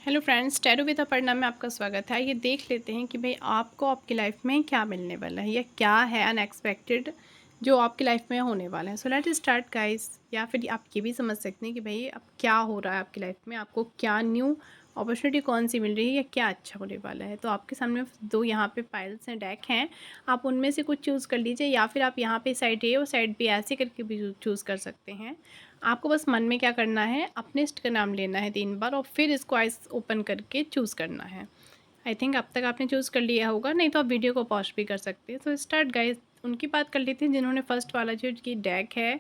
Hello friends, tarot with Aparna में आपका स्वागत है। ये देख लेते हैं कि भाई आपको आपकी लाइफ में क्या मिलने वाला है या क्या है अनएक्सपेक्टेड जो आपकी लाइफ में होने वाला है। So let start guys. या फिर आप ये भी समझ सकते हैं कि भाई अब क्या हो रहा है आपकी लाइफ में, आपको क्या न्यू अपॉर्चुनिटी कौन सी मिल रही है या क्या अच्छा होने वाला है। तो आपके सामने दो यहाँ पे पाइल्स हैं, डेक हैं, आप उनमें से कुछ चूज़ कर लीजिए या फिर आप यहाँ पे साइड ए और साइड बी ऐसे करके भी चूज़ कर सकते हैं। आपको बस मन में क्या करना है, अपने इष्ट का नाम लेना है 3 बार और फिर इसको आइस ओपन करके चूज़ करना है। आई थिंक अब तक आपने चूज़ कर लिया होगा, नहीं तो आप वीडियो को पॉज भी कर सकते हैं। तो स्टार्ट गाइस। उनकी बात कर लेते हैं जिन्होंने फर्स्ट वाला जो कि डेक है,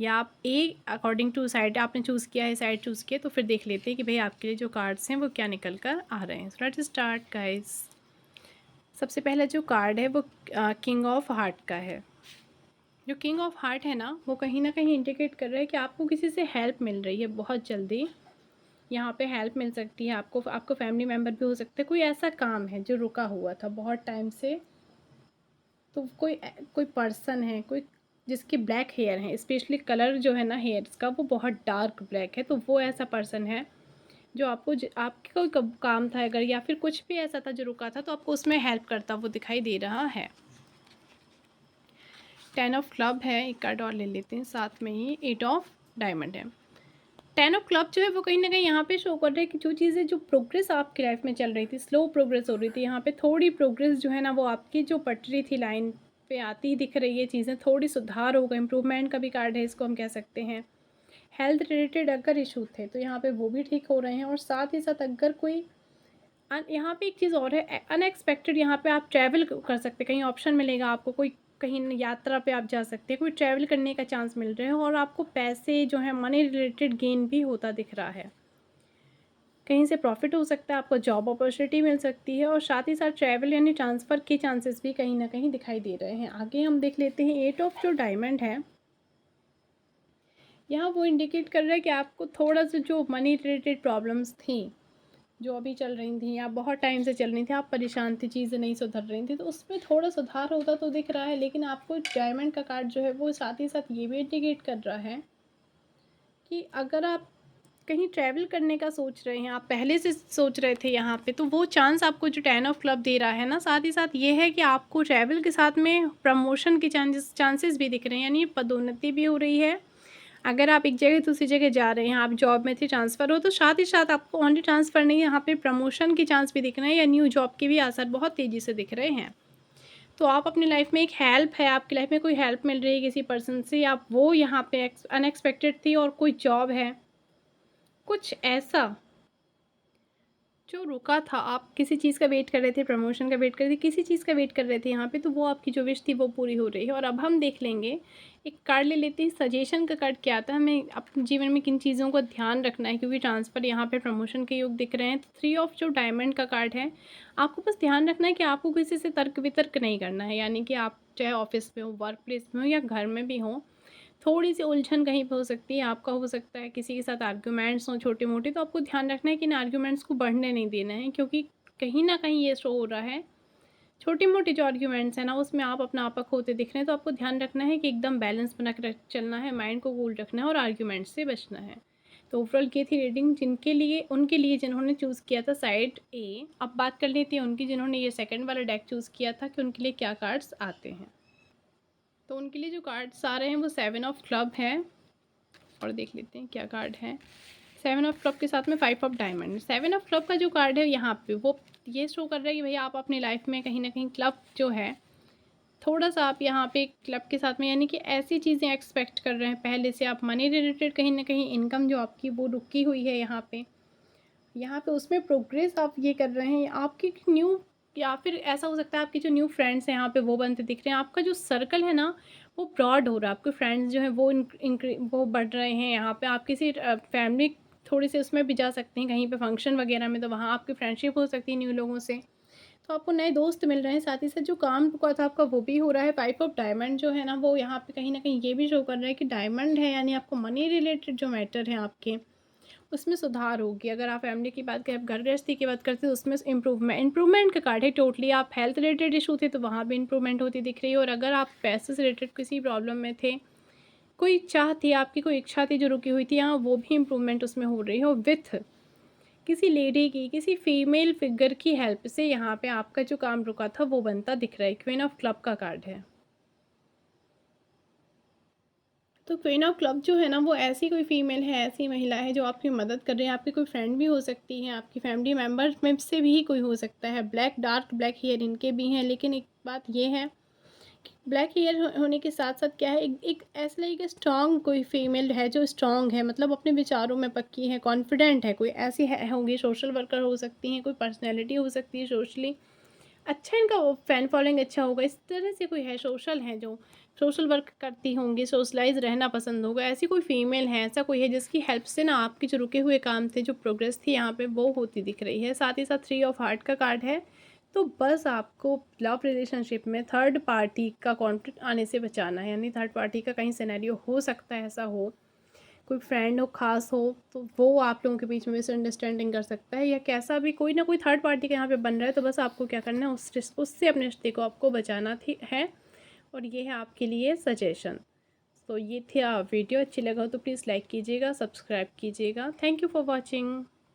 या आप ए अकॉर्डिंग टू साइड आपने चूज़ किया है, साइड चूज़ किया, तो फिर देख लेते हैं कि भाई आपके लिए जो कार्ड्स हैं वो क्या निकल कर आ रहे हैं। So let's start guys. सबसे पहला जो कार्ड है वो किंग ऑफ हार्ट का है। जो किंग ऑफ हार्ट है ना, वो कहीं ना कहीं इंडिकेट कर रहा है कि आपको किसी से हेल्प मिल रही है बहुत जल्दी। यहाँ पे हेल्प मिल सकती है आपको, आपको फैमिली मेम्बर भी हो सकते हैं। कोई ऐसा काम है जो रुका हुआ था बहुत टाइम से, तो कोई कोई पर्सन है, कोई जिसके ब्लैक हेयर हैं, स्पेशली कलर जो है ना हेयर्स का वो बहुत डार्क ब्लैक है, तो वो ऐसा पर्सन है जो आपको आपके कोई काम था अगर, या फिर कुछ भी ऐसा था जो रुका था, तो आपको उसमें हेल्प करता वो दिखाई दे रहा है। 10 ऑफ क्लब है, एक कार्ड और ले लेते हैं, साथ में ही 8 ऑफ डायमंड है। 10 ऑफ क्लब जो है वो कहीं ना कहीं यहाँ पे शो कर रहा है कि जो चीज़ें, जो प्रोग्रेस आपकी लाइफ में चल रही थी, स्लो प्रोग्रेस हो रही थी, यहाँ पे थोड़ी प्रोग्रेस जो है ना वो आपकी जो पटरी थी लाइन पे आती ही दिख रही है। चीज़ें थोड़ी सुधार होगा, इम्प्रूवमेंट का भी कार्ड है, इसको हम कह सकते हैं। हेल्थ रिलेटेड अगर इशू थे तो यहाँ पे वो भी ठीक हो रहे हैं, और साथ ही साथ अगर कोई यहाँ पे एक चीज़ और है, अनएक्सपेक्टेड यहाँ पे आप ट्रैवल कर सकते हैं, कहीं ऑप्शन मिलेगा आपको, कोई कहीं यात्रा पे आप जा सकते हैं, कोई ट्रैवल करने का चांस मिल रहे हैं, और आपको पैसे जो है मनी रिलेटेड गेन भी होता दिख रहा है। कहीं से प्रॉफिट हो सकता है, आपको जॉब अपॉर्चुनिटी मिल सकती है, और साथ ही साथ ट्रैवल यानी ट्रांसफ़र के चांसेस भी कहीं ना कहीं दिखाई दे रहे हैं। आगे हम देख लेते हैं 8 ऑफ जो डायमंड है, यहाँ वो इंडिकेट कर रहा है कि आपको थोड़ा सा जो मनी रिलेटेड प्रॉब्लम्स थी, जो अभी चल रही थी या बहुत टाइम से चल रही थी, आप परेशान थे, चीज़ें नहीं सुधर रही थी, तो उसमें थोड़ा सुधार होता तो दिख रहा है। लेकिन आपको डायमंड का कार्ड जो है वो साथ ही साथ ये भी इंडिकेट कर रहा है कि अगर आप कहीं ट्रैवल करने का सोच रहे हैं, आप पहले से सोच रहे थे यहाँ पे, तो वो चांस आपको जो 10 ऑफ क्लब दे रहा है ना, साथ ही साथ ये है कि आपको ट्रैवल के साथ में प्रमोशन के चांसेस भी दिख रहे हैं, यानी पदोन्नति भी हो रही है। अगर आप एक जगह दूसरी जगह जा रहे हैं, आप जॉब में थे, ट्रांसफ़र हो, तो साथ ही साथ आपको ओनली ट्रांसफ़र नहीं, यहाँ पे प्रमोशन के चांस भी दिख रहे हैं, या न्यू जॉब के भी आसार बहुत तेज़ी से दिख रहे हैं। तो आप अपनी लाइफ में एक हेल्प है, आपकी लाइफ में कोई हेल्प मिल रही है किसी पर्सन से, आप वो यहाँ पे अनएक्सपेक्टेड थी, और कोई जॉब है, कुछ ऐसा जो रुका था, आप किसी चीज़ का वेट कर रहे थे, प्रमोशन का वेट कर रहे थे, किसी चीज़ का वेट कर रहे थे यहाँ पे, तो वो आपकी जो विश थी वो पूरी हो रही है। और अब हम देख लेंगे, एक कार्ड ले लेते हैं, सजेशन का कार्ड क्या आता है, हमें अपने जीवन में किन चीज़ों का ध्यान रखना है, क्योंकि ट्रांसफ़र यहाँ पे प्रमोशन के योग दिख रहे हैं। तो 3 ऑफ जो डायमंड का कार्ड है, आपको बस ध्यान रखना है कि आपको किसी से तर्क वितर्क नहीं करना है, यानी कि आप चाहे ऑफिस में हो, वर्क प्लेस में हो, या घर में भी हो, थोड़ी सी उलझन कहीं पे हो सकती है, आपका हो सकता है किसी के साथ आर्ग्यूमेंट्स हों छोटे मोटे, तो आपको ध्यान रखना है कि इन आर्ग्यूमेंट्स को बढ़ने नहीं देना है, क्योंकि कहीं ना कहीं ये शो हो रहा है छोटी मोटी जो आर्ग्यूमेंट्स हैं ना उसमें आप अपना आपा खोते दिख रहे हैं। तो आपको ध्यान रखना है कि एकदम बैलेंस बना कर चलना है, माइंड को कूल रखना है और आर्ग्यूमेंट्स से बचना है। तो ओवरऑल ये थी रीडिंग जिनके लिए, उनके लिए जिन्होंने चूज़ किया था साइड ए। अब बात कर लेती हैं उनकी जिन्होंने ये सेकंड वाला डेक चूज़ किया था, कि उनके लिए क्या कार्ड्स आते हैं। तो उनके लिए जो कार्ड्स आ रहे हैं वो 7 ऑफ क्लब है, और देख लेते हैं क्या कार्ड है। 7 ऑफ क्लब के साथ में 5 ऑफ डायमंड। 7 ऑफ क्लब का जो कार्ड है यहाँ पे वो ये शो कर रहा है कि भैया आप अपनी लाइफ में कहीं ना कहीं क्लब जो है, थोड़ा सा आप यहाँ पे क्लब के साथ में, यानी कि ऐसी चीज़ें एक्सपेक्ट कर रहे हैं पहले से, आप मनी रिलेटेड कहीं ना कहीं इनकम जो आपकी वो रुकी हुई है यहाँ पे उसमें प्रोग्रेस आप ये कर रहे हैं। आपकी न्यू, या फिर ऐसा हो सकता है आपके जो न्यू फ्रेंड्स हैं यहाँ पे वो बनते दिख रहे हैं, आपका जो सर्कल है ना वो ब्रॉड हो रहा है, आपके फ्रेंड्स जो हैं वो वो बढ़ रहे हैं। यहाँ पे आप किसी फैमिली थोड़ी सी उसमें भी जा सकते हैं, कहीं पे फंक्शन वगैरह में, तो वहाँ आपकी फ्रेंडशिप हो सकती है न्यू लोगों से, तो आपको नए दोस्त मिल रहे हैं। साथ ही साथ जो काम रुका था आपका वो भी हो रहा है। 5 ऑफ डायमंड जो है ना वो यहाँ पे कहीं ना कहीं ये भी शो कर रहा है कि डायमंड है, यानी आपको मनी रिलेटेड जो मैटर है आपके, उसमें सुधार होगी। अगर आप फैमिली की बात करें, आप घर गृहस्थी की बात करते हैं, तो उसमें इम्प्रूवमेंट का कार्ड है टोटली। आप हेल्थ रिलेटेड इशू थे तो वहाँ भी इम्प्रूवमेंट होती दिख रही है, और अगर आप पैसे से रिलेटेड किसी प्रॉब्लम में थे, कोई चाह थी आपकी, कोई इच्छा थी जो रुकी हुई थी, यहाँ वो भी इम्प्रूवमेंट उसमें हो रही है। और विथ किसी लेडी की, किसी फीमेल फिगर की हेल्प से यहाँ पे आपका जो काम रुका था वो बनता दिख रहा है। क्वीन ऑफ क्लब का कार्ड है। तो क्वीन ऑफ क्लब जो है ना, वो ऐसी कोई फीमेल है, ऐसी महिला है जो आपकी मदद कर रही है। आपकी कोई फ्रेंड भी हो सकती है, आपकी फैमिली मेम्बर्स में से भी कोई हो सकता है। डार्क ब्लैक हेयर इनके भी हैं, लेकिन एक बात ये है कि ब्लैक हेयर होने के साथ साथ क्या है, एक ऐसा लाइक स्ट्रॉन्ग कोई फीमेल है जो स्ट्रॉन्ग है, मतलब अपने विचारों में पक्की है, कॉन्फिडेंट है। कोई ऐसी है होंगी, सोशल वर्कर हो सकती हैं, कोई पर्सनैलिटी हो सकती है सोशली अच्छा, इनका वो फ़ैन फॉलोइंग अच्छा होगा। इस तरह से कोई है, सोशल हैं, जो सोशल वर्क करती होंगी, सोशलाइज़ रहना पसंद होगा। ऐसी कोई फ़ीमेल है, ऐसा कोई है जिसकी हेल्प से ना आपके जो रुके हुए काम थे, जो प्रोग्रेस थी यहाँ पे, वो होती दिख रही है। साथ ही साथ 3 ऑफ हार्ट का कार्ड है। तो बस आपको लव रिलेशनशिप में थर्ड पार्टी का कॉन्फ्लिक्ट आने से बचाना है, यानी थर्ड पार्टी का कहीं सिनेरियो हो सकता है, ऐसा हो, कोई फ्रेंड हो, ख़ास हो, तो वो आप लोगों के बीच में मिसअंडरस्टैंडिंग कर सकता है, या कैसा भी कोई ना कोई थर्ड पार्टी का यहाँ पे बन रहा है। तो बस आपको क्या करना है, उससे अपने रिश्ते को आपको बचाना थी है। और ये है आपके लिए सजेशन। तो ये थी वीडियो, अच्छी लगा हो तो प्लीज़ लाइक कीजिएगा, सब्सक्राइब कीजिएगा। Thank you for watching.